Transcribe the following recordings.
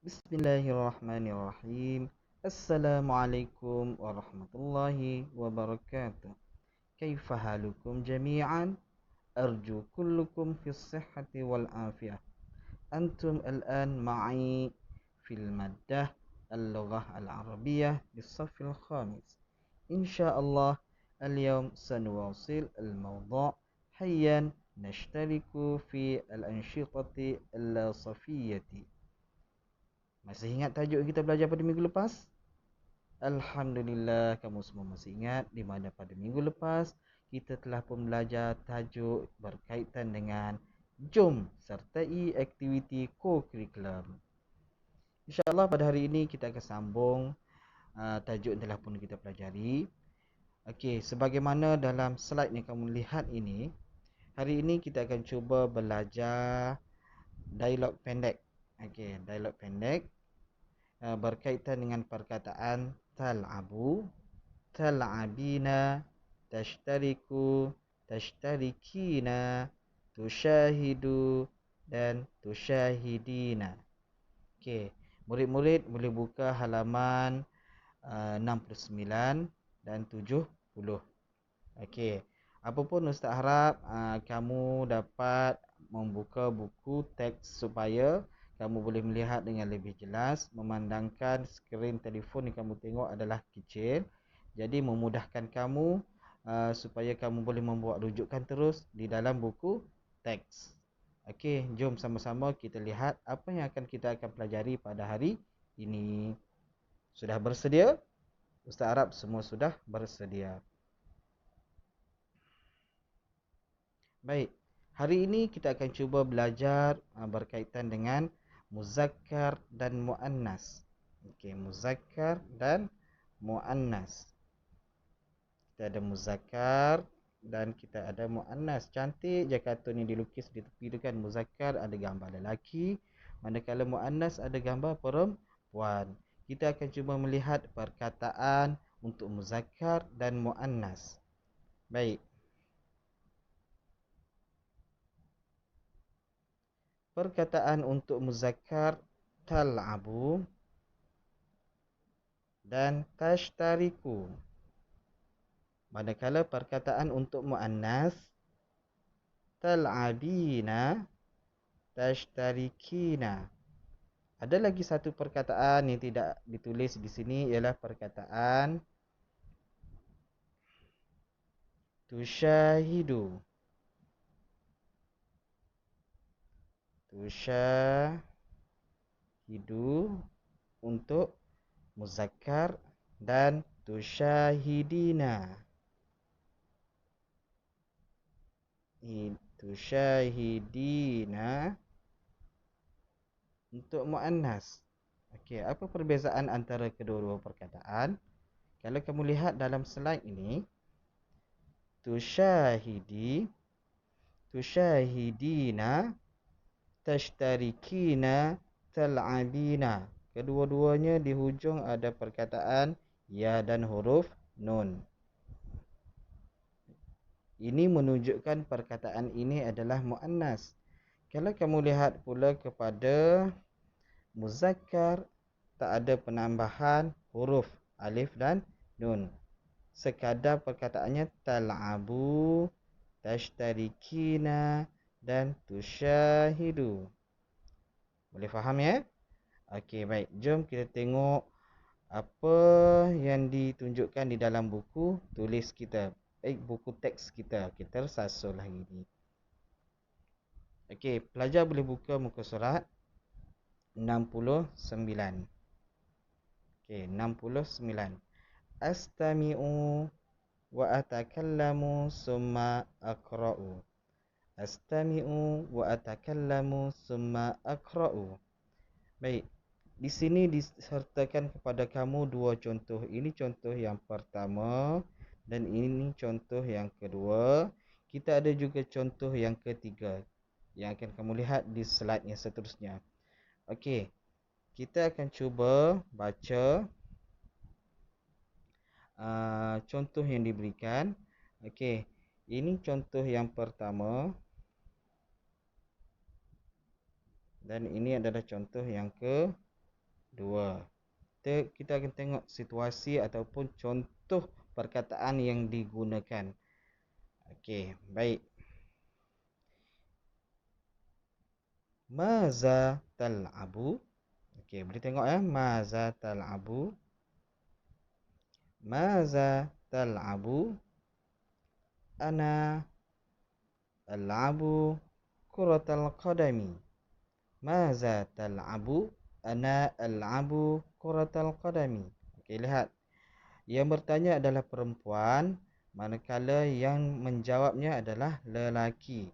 Bismillahirrahmanirrahim. Assalamualaikum warahmatullahi wabarakatuh. Kaifa halukum jami'an? Arju kullukum fis sihhati wal afiyah. Antum al-an ma'i fil maddah al-lughah al-arabiyyah bis-saff al-khamis. Insyaallah al-yawm sanuwasil al-mawdu' hayyan nashtariku fi al-anshitati al-safiyyati. Masih ingat tajuk kita belajar pada minggu lepas? Alhamdulillah kamu semua masih ingat di mana pada minggu lepas kita telah pun belajar tajuk berkaitan dengan jom sertai aktiviti co-curriculum. InsyaAllah pada hari ini kita akan sambung tajuk yang telah pun kita pelajari. Okey, sebagaimana dalam slide yang kamu lihat ini, hari ini kita akan cuba belajar dialog pendek. Okey, dialog pendek berkaitan dengan perkataan tal'abu, tal'abina, tashtariku, tashtarikina, tushahidu dan tushahidina. Okey, murid-murid boleh buka halaman 69 dan 70. Okey, apapun Ustaz harap kamu dapat membuka buku teks supaya kamu boleh melihat dengan lebih jelas, memandangkan skrin telefon yang kamu tengok adalah kecil. Jadi memudahkan kamu supaya kamu boleh membuat rujukan terus di dalam buku teks. Okey, jom sama-sama kita lihat apa yang kita akan pelajari pada hari ini. Sudah bersedia? Ustaz harap semua sudah bersedia. Baik, hari ini kita akan cuba belajar berkaitan dengan muzakkar dan muannas. Okey, muzakkar dan muannas. Kita ada muzakkar dan kita ada muannas. Cantik je kartun yang dilukis di tepi tu kan. Muzakkar ada gambar lelaki, manakala muannas ada gambar perempuan. Kita akan cuba melihat perkataan untuk muzakkar dan muannas. Baik. Perkataan untuk muzakkar tal'abu dan tashtariku. Manakala perkataan untuk muannas tal'abina, tashtarikina. Ada lagi satu perkataan yang tidak ditulis di sini ialah perkataan tushahidu. Tushahidu untuk muzakkar dan tushahidina. Tushahidina untuk muannas. Okey, apa perbezaan antara kedua-dua perkataan? Kalau kamu lihat dalam slide ini, tushahidi, tushahidina, tashtarikina, tal'abina. Kedua-duanya di hujung ada perkataan ya dan huruf nun. Ini menunjukkan perkataan ini adalah muannas. Kalau kamu lihat pula kepada muzakkar, tak ada penambahan huruf alif dan nun. Sekadar perkataannya tal'abu, tashtarikina dan tushahidu. Boleh faham ya? Okey, baik. Jom kita tengok apa yang ditunjukkan di dalam buku tulis kita. Buku teks kita. Kita tersasul hari ini. Okey, pelajar boleh buka muka surat 69. Okey, 69. Astami'u wa atakallamu summa aqra'u. Astami'u wa atakallamu summa aqra'u. Baik, di sini disertakan kepada kamu dua contoh. Ini contoh yang pertama dan ini contoh yang kedua. Kita ada juga contoh yang ketiga yang akan kamu lihat di slide yang seterusnya. Okey, kita akan cuba baca contoh yang diberikan. Okey, ini contoh yang pertama dan ini adalah contoh yang kedua. dua. Kita akan tengok situasi ataupun contoh perkataan yang digunakan. Okey, baik. Maza tal'abu. Okey, boleh tengok ya. Maza tal'abu. Maza tal'abu. Ana al'abu kuratal qadami. Maza tal'abu. Ana al'abu kuratal qadami. Okey, lihat. Yang bertanya adalah perempuan, manakala yang menjawabnya adalah lelaki.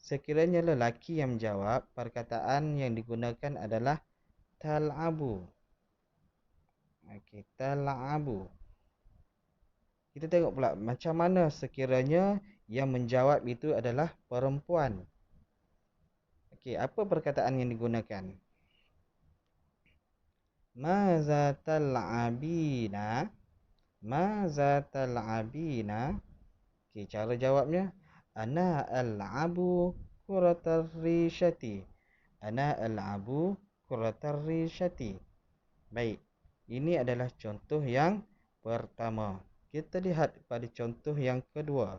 Sekiranya lelaki yang menjawab, perkataan yang digunakan adalah tal'abu. Okey, tal'abu. Kita tengok pula macam mana sekiranya yang menjawab itu adalah perempuan. Okey, apa perkataan yang digunakan? Maza tal'abina. Maza tal'abina. Okey, cara jawabnya ana al'abu kuratar rishati. Ana al'abu kuratar rishati. Baik. Ini adalah contoh yang pertama. Kita lihat pada contoh yang kedua.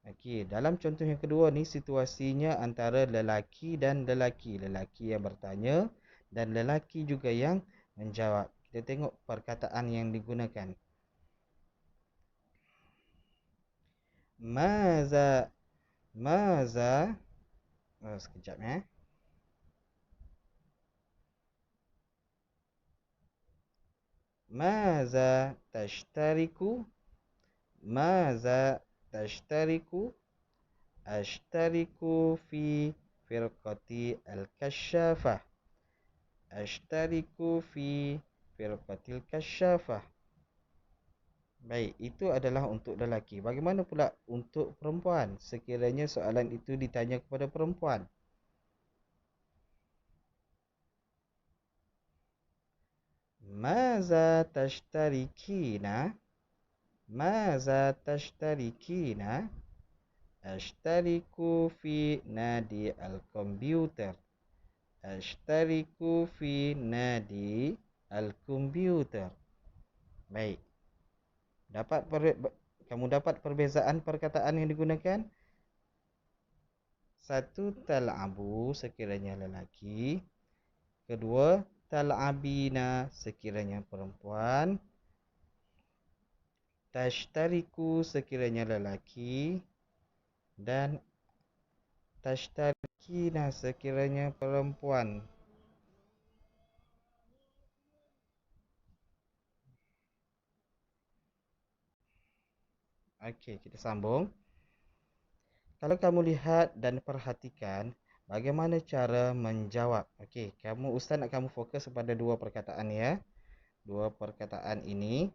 Okey, dalam contoh yang kedua ni situasinya antara lelaki dan lelaki. Lelaki yang bertanya dan lelaki juga yang menjawab. Kita tengok perkataan yang digunakan. Maza. Maza. Sekejap ya. Maza tashtariku. Maza tashtariku. Ashtariku fi firqati al-kasyafah. Ashtariku fi firqatil kasyafah. Baik, itu adalah untuk lelaki. Bagaimana pula untuk perempuan? Sekiranya soalan itu ditanya kepada perempuan. Maza tashtarikina? Maza tashtarikina? Ashtariku fi nadi al-komputer. Ashtariku fi nadi al-komputer. Baik. Kamu dapat perbezaan perkataan yang digunakan? Satu, tal'abu sekiranya lelaki. Kedua, tal'abina sekiranya perempuan. Tashtariku sekiranya lelaki. Dan tashtarikina sekiranya perempuan. Okey, kita sambung. Kalau kamu lihat dan perhatikan bagaimana cara menjawab. Okey, Ustaz nak kamu fokus pada dua perkataan ya. Dua perkataan ini.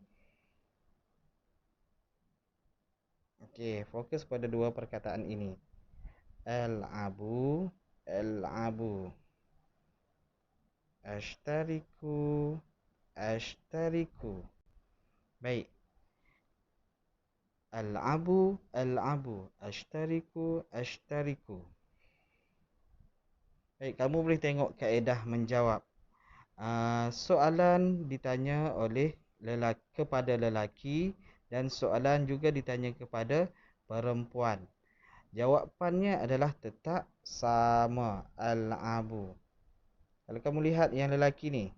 Okey, fokus pada dua perkataan ini. Al-abu, al-abu. Ashtariku, ashtariku. Baik. Al-abu, al-abu. Ashtariku, ashtariku. Baik, kamu boleh tengok kaedah menjawab. Soalan ditanya oleh kepada lelaki dan soalan juga ditanya kepada perempuan. Jawapannya adalah tetap sama, al-abu. Kalau kamu lihat yang lelaki ni,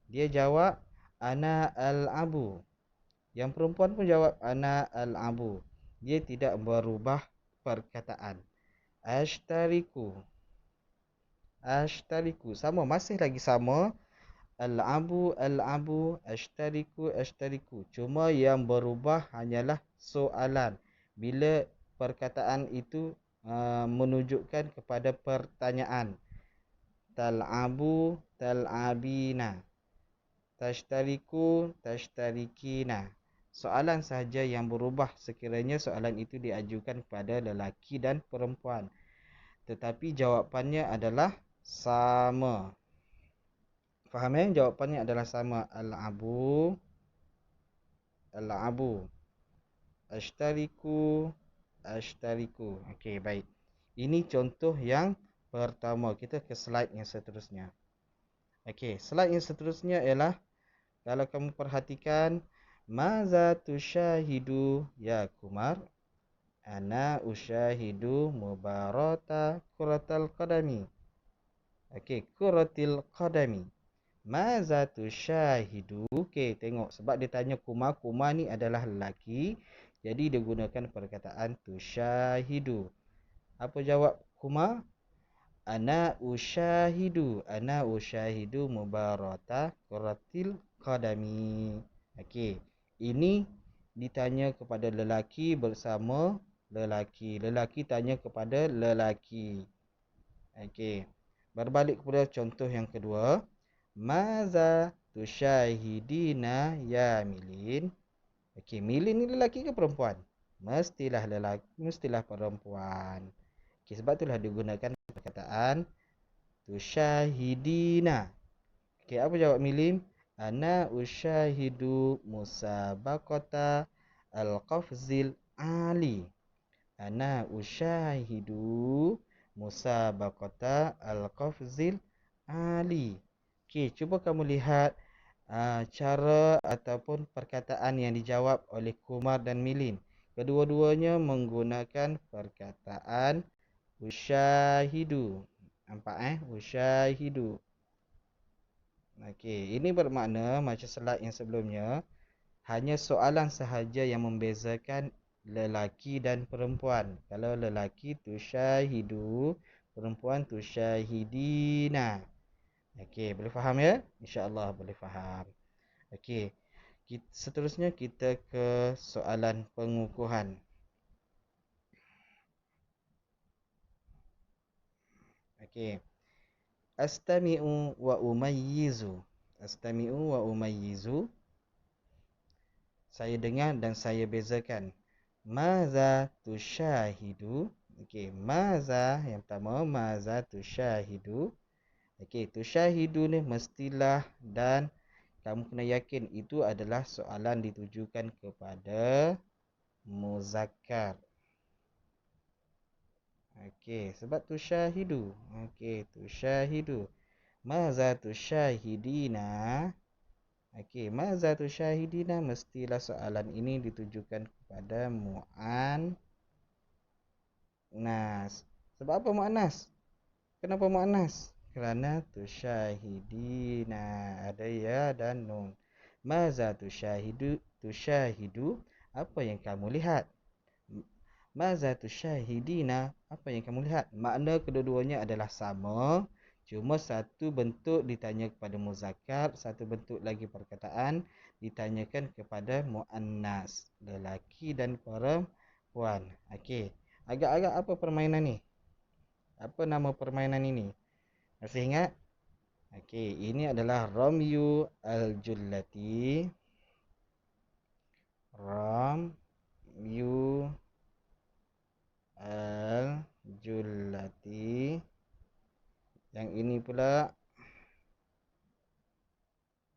dia jawab ana al-abu. Yang perempuan pun jawab ana al-abu. Dia tidak berubah perkataan. Ashtariku. Ashtariku. Sama, masih lagi sama. Al-abu, al-abu. Ashtariku, ashtariku. Cuma yang berubah hanyalah soalan. Bila perkataan itu menunjukkan kepada pertanyaan. Tal'abu, tal'abina. Tashtariku, tashtarikina. Soalan sahaja yang berubah sekiranya soalan itu diajukan kepada lelaki dan perempuan. Tetapi jawapannya adalah sama. Faham ya? Jawapannya adalah sama. Al-abu, al-abu. Ashtariku, ashtariku. Okey, baik. Ini contoh yang pertama. Kita ke slide yang seterusnya. Okey, slide yang seterusnya ialah kalau kamu perhatikan maza tusyahidu ya Kumar? Ana usyahidu mubarata kuratal qadami. Okey, kuratil qadami. Maza tusyahidu? Okey, tengok sebab dia tanya Kumar, Kumar ni adalah lelaki. Jadi dia gunakan perkataan tusyahidu. Apa jawab Kumar? Ana usyahidu mubarata kuratil qadami. Okey, ini ditanya kepada lelaki bersama lelaki. Lelaki tanya kepada lelaki. Okey, berbalik kepada contoh yang kedua. Maza tusyahidina ya Milin? Okey, Milin ni lelaki ke perempuan? Mestilah lelaki, mestilah perempuan. Okey, sebab itulah digunakan perkataan tusyahidina. Okey, apa jawab Milim? Ana usyahidu musabaqata al-qafzil ali. Ana usyahidu musabaqata al-qafzil ali. Okey, cuba kamu lihat cara ataupun perkataan yang dijawab oleh Kumar dan Milin. Kedua-duanya menggunakan perkataan usyahidu. Nampak usyahidu. Okey, ini bermakna macam slide yang sebelumnya, hanya soalan sahaja yang membezakan lelaki dan perempuan. Kalau lelaki tusyahidu, perempuan tusyahidina. Okey, boleh faham ya? InsyaAllah boleh faham. Okey, seterusnya kita ke soalan pengukuhan. Okey. Astami'u wa umayyizu. Astami'u wa umayyizu. Saya dengar dan saya bezakan. Maza tusyahidu. Okey, maza yang pertama, maza tusyahidu. Okey, tusyahidu ni mestilah dan kamu kena yakin itu adalah soalan ditujukan kepada muzakkar. Okey, sebab tusyahidu. Okey, tusyahidu. Maza tusyahidina. Okey, maza tusyahidina mestilah soalan ini ditujukan kepada muannas. Sebab apa muannas? Kenapa muannas? Kerana tusyahidina ada ya dan nun. Maza tusyahidu apa yang kamu lihat? Maza tusyahidina apa yang kamu lihat? Makna kedua-duanya adalah sama. Cuma satu bentuk ditanya kepada muzakkar, satu bentuk lagi perkataan ditanyakan kepada muannas, lelaki dan perempuan. Okey, agak-agak apa permainan ni? Apa nama permainan ini? Masih ingat? Okey, ini adalah ramyu al-jullati. Ramyu al-jullati. Yang ini pula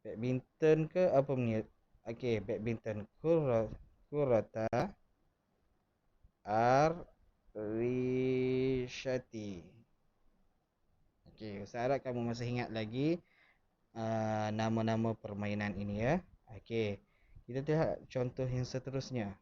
badminton ke apa punya? Okey, badminton. Kurata ar-rishati. Okey, saya harap kamu masih ingat lagi nama-nama permainan ini ya. Okey, kita lihat contoh yang seterusnya.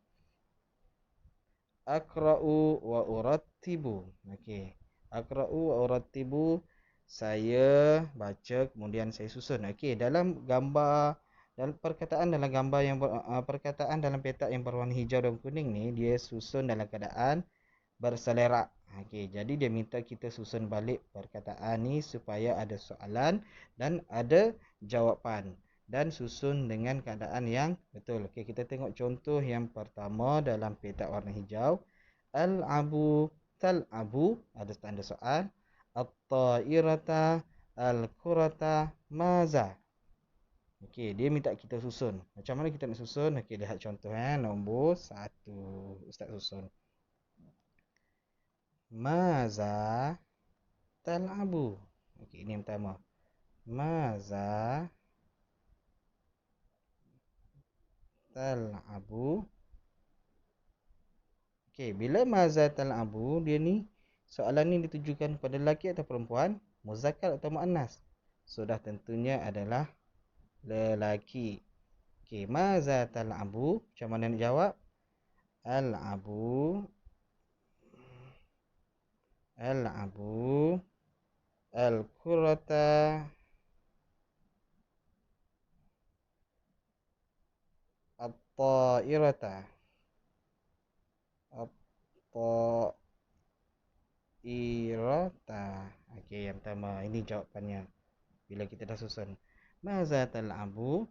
Aqra'u wa urattibu. Okey, aqra'u wa urattibu, saya baca kemudian saya susun. Okey, dalam gambar, dalam perkataan dalam gambar yang perkataan dalam petak yang berwarna hijau dan kuning ni, dia susun dalam keadaan berselerak. Okey, jadi dia minta kita susun balik perkataan ni supaya ada soalan dan ada jawapan dan susun dengan keadaan yang betul. Okey, kita tengok contoh yang pertama dalam petak warna hijau. Al-abu tal'abu, ada tanda soal. At-ta'irata al-kurata maza. Okey, dia minta kita susun. Macam mana kita nak susun? Okey, lihat contoh nombor 1. Ustaz susun. Maza tal'abu. Okey, ini yang pertama. Maza tal'abu. Okey, bila maza tal'abu, dia ni soalan ni ditujukan kepada lelaki atau perempuan, muzakkar atau muannas? sudah tentunya adalah lelaki. Okey, maza tal'abu? Macam mana nak jawab? Al'abu, al'abu, al-kurata, at-ta'irata, at-ta'irata. Okey, yang pertama, ini jawapannya bila kita dah susun. Maza tal'abu?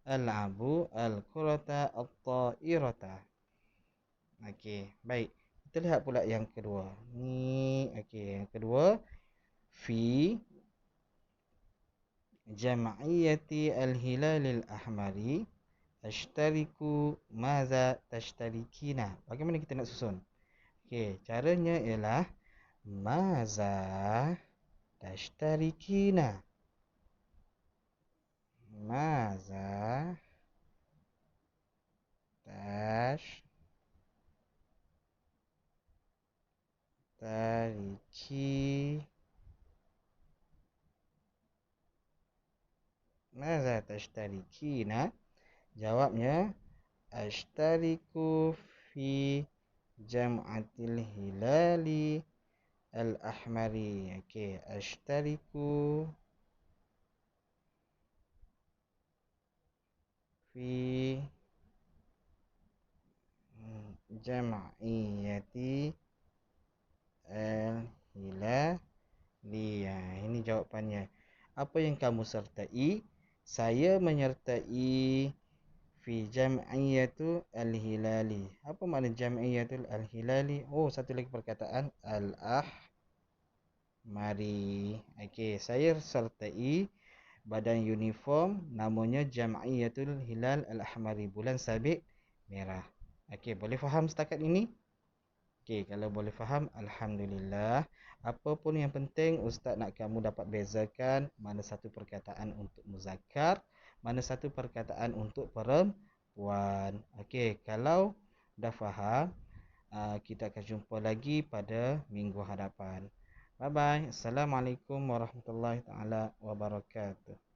Al'abu, al-kurata, at-ta'irata. Okey, baik. Kita lihat pula yang kedua. Ni, okey, yang kedua. Fi jam'iyati al-hilalil ahmari ashtariku maza tashtarikina. Bagaimana kita nak susun? Okey, caranya ialah maza tashtarikina. Maza tashtariki. Maza tashtarikina. Jawabnya ashtariku fi jam'atil hilali al-ahmari. Okey, ashtariku fi jam'iyati al-hilaliyah. Ini jawapannya. Apa yang kamu sertai? Saya menyertai fi jam'iyatu al-hilali. Apa makna jam'iyatul al-hilali? Oh, satu lagi perkataan al-ahmari. Okey, saya sertai badan uniform namanya Jam'iyatul Hilal Al-Ahmari, bulan sabit merah. Okey, boleh faham setakat ini? Okey, kalau boleh faham, alhamdulillah. Apa pun yang penting, ustaz nak kamu dapat bezakan mana satu perkataan untuk muzakkar, mana satu perkataan untuk perempuan. Okey, kalau dah faham, kita akan jumpa lagi pada minggu hadapan. Bye bye. Assalamualaikum warahmatullahi taala wabarakatuh.